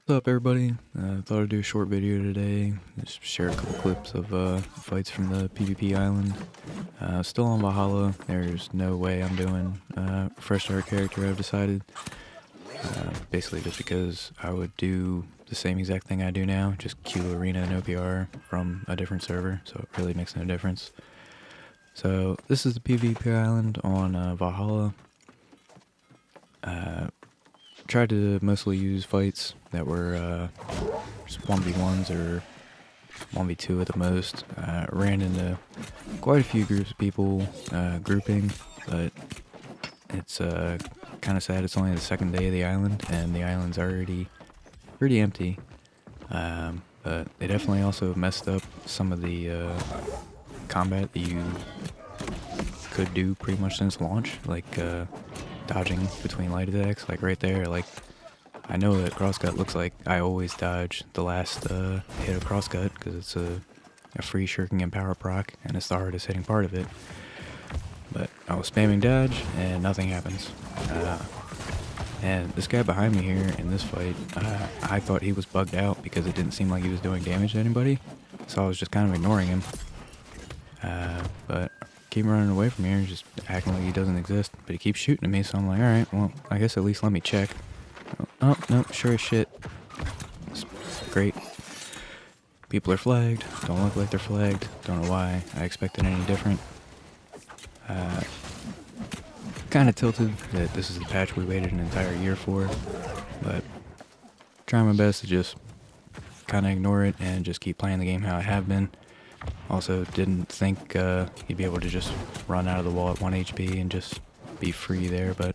What's up, everybody? Thought I'd do a short video today. Just share a couple clips of fights from the PvP island. Still on Valhalla. There's no way I'm doing fresh start character, I've decided. Basically just because I would do the same exact thing I do now, just queue arena and OPR from a different server, so it really makes no difference. So this is the PvP island on Valhalla. Tried to mostly use fights that were just 1v1s or 1v2 at the most. Ran into quite a few groups of people grouping, but it's kind of sad it's only the second day of the island, and the island's already pretty empty. But they definitely also messed up some of the combat that you could do pretty much since launch, like dodging between light attacks, like right there. Like, I know that crosscut looks like I always dodge the last hit of crosscut because it's a free shirking and power proc, and it's the hardest hitting part of it. But I was spamming dodge and nothing happens. And this guy behind me here in this fight, I thought he was bugged out because it didn't seem like he was doing damage to anybody, so I was just kind of ignoring him. But keep running away from here, just acting like he doesn't exist, but he keeps shooting at me, so I'm like, alright, well, I guess at least let me check. Oh, no, sure as shit. It's great. People are flagged, don't look like they're flagged, don't know why I expected any different. Kind of tilted that this is the patch we waited an entire year for, but trying my best to just kind of ignore it and just keep playing the game how I have been. Also, didn't think you'd be able to just run out of the wall at 1 HP and just be free there, but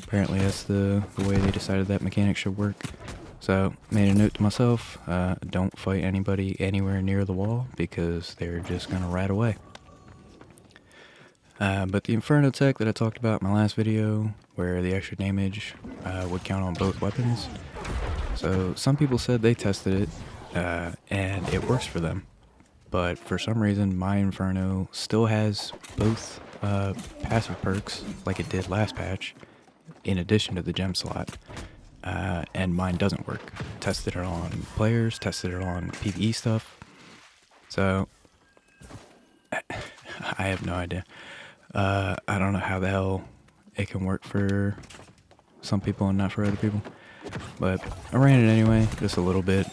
apparently that's the way they decided that mechanic should work. So, made a note to myself, don't fight anybody anywhere near the wall because they're just gonna rat away. But the Inferno tech that I talked about in my last video, where the extra damage would count on both weapons, so some people said they tested it, and it works for them. But for some reason, my Inferno still has both passive perks, like it did last patch, in addition to the gem slot, and mine doesn't work. Tested it on players, tested it on PvE stuff, so I have no idea. I don't know how the hell it can work for some people and not for other people, but I ran it anyway, just a little bit,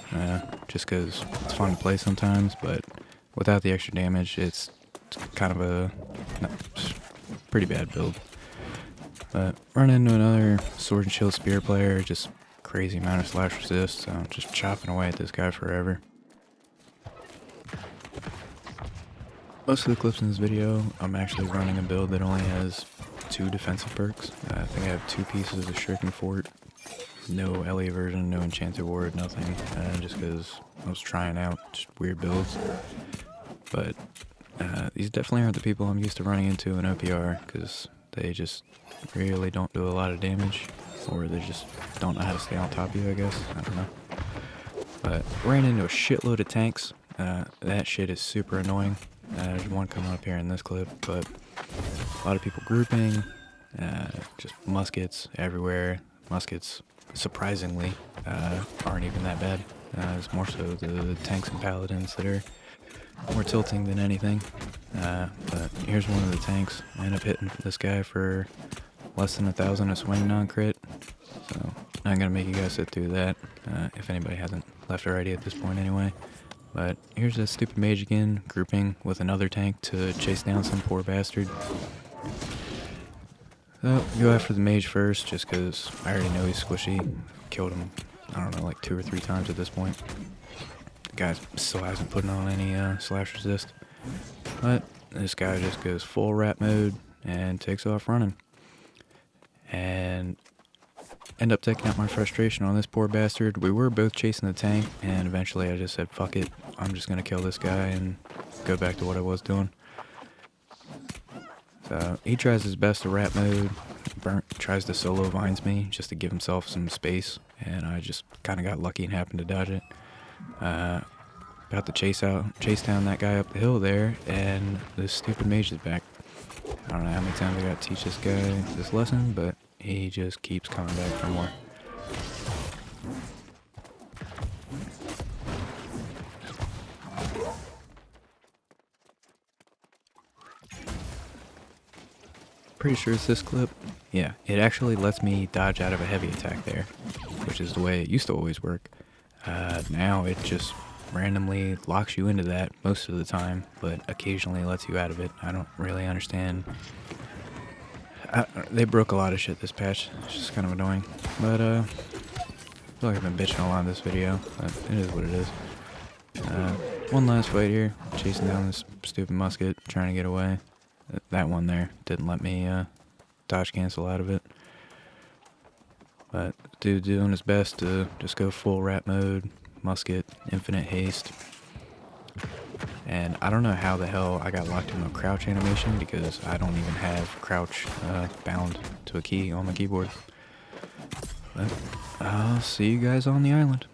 just because it's fun to play sometimes, but without the extra damage, it's kind of a pretty bad build. But run into another sword and shield spear player, just crazy amount of slash resist, so I'm just chopping away at this guy forever. Most of the clips in this video, I'm actually running a build that only has 2 defensive perks. I think I have 2 pieces of Shuriken Fort, no LE version, no Enchanted Ward, nothing, just because I was trying out just weird builds. But these definitely aren't the people I'm used to running into in OPR, because they just really don't do a lot of damage, or they just don't know how to stay on top of you, I guess. I don't know. But ran into a shitload of tanks. That shit is super annoying. There's one coming up here in this clip, but a lot of people grouping, just muskets everywhere. Muskets, surprisingly, aren't even that bad. It's more so the tanks and paladins that are more tilting than anything. But here's one of the tanks. I end up hitting this guy for less than 1,000 a swing non-crit. So not gonna make you guys sit through that, if anybody hasn't left already at this point anyway. But here's that stupid mage again, grouping with another tank to chase down some poor bastard. So, go after the mage first, just because I already know he's squishy. Killed him, I don't know, like 2 or 3 times at this point. The guy still hasn't put on any slash resist. But this guy just goes full rat mode and takes off running. And end up taking out my frustration on this poor bastard. We were both chasing the tank, and eventually I just said, fuck it, I'm just gonna kill this guy and go back to what I was doing. So he tries his best to rat mode, tries to solo vines me just to give himself some space, and I just kind of got lucky and happened to dodge it. About to chase down that guy up the hill there, and this stupid mage is back. I don't know how many times I gotta teach this guy this lesson, but he just keeps coming back for more. Pretty sure it's this clip. Yeah, it actually lets me dodge out of a heavy attack there, which is the way it used to always work. Now it just randomly locks you into that most of the time, but occasionally lets you out of it. I don't really understand. They broke a lot of shit this patch. It's just kind of annoying. But, I feel like I've been bitching a lot in this video, but it is what it is. One last fight here. Chasing down this stupid musket, trying to get away. That one there didn't let me, dodge cancel out of it. But dude doing his best to just go full rat mode, musket, infinite haste. And I don't know how the hell I got locked into a crouch animation because I don't even have crouch bound to a key on my keyboard. But I'll see you guys on the island.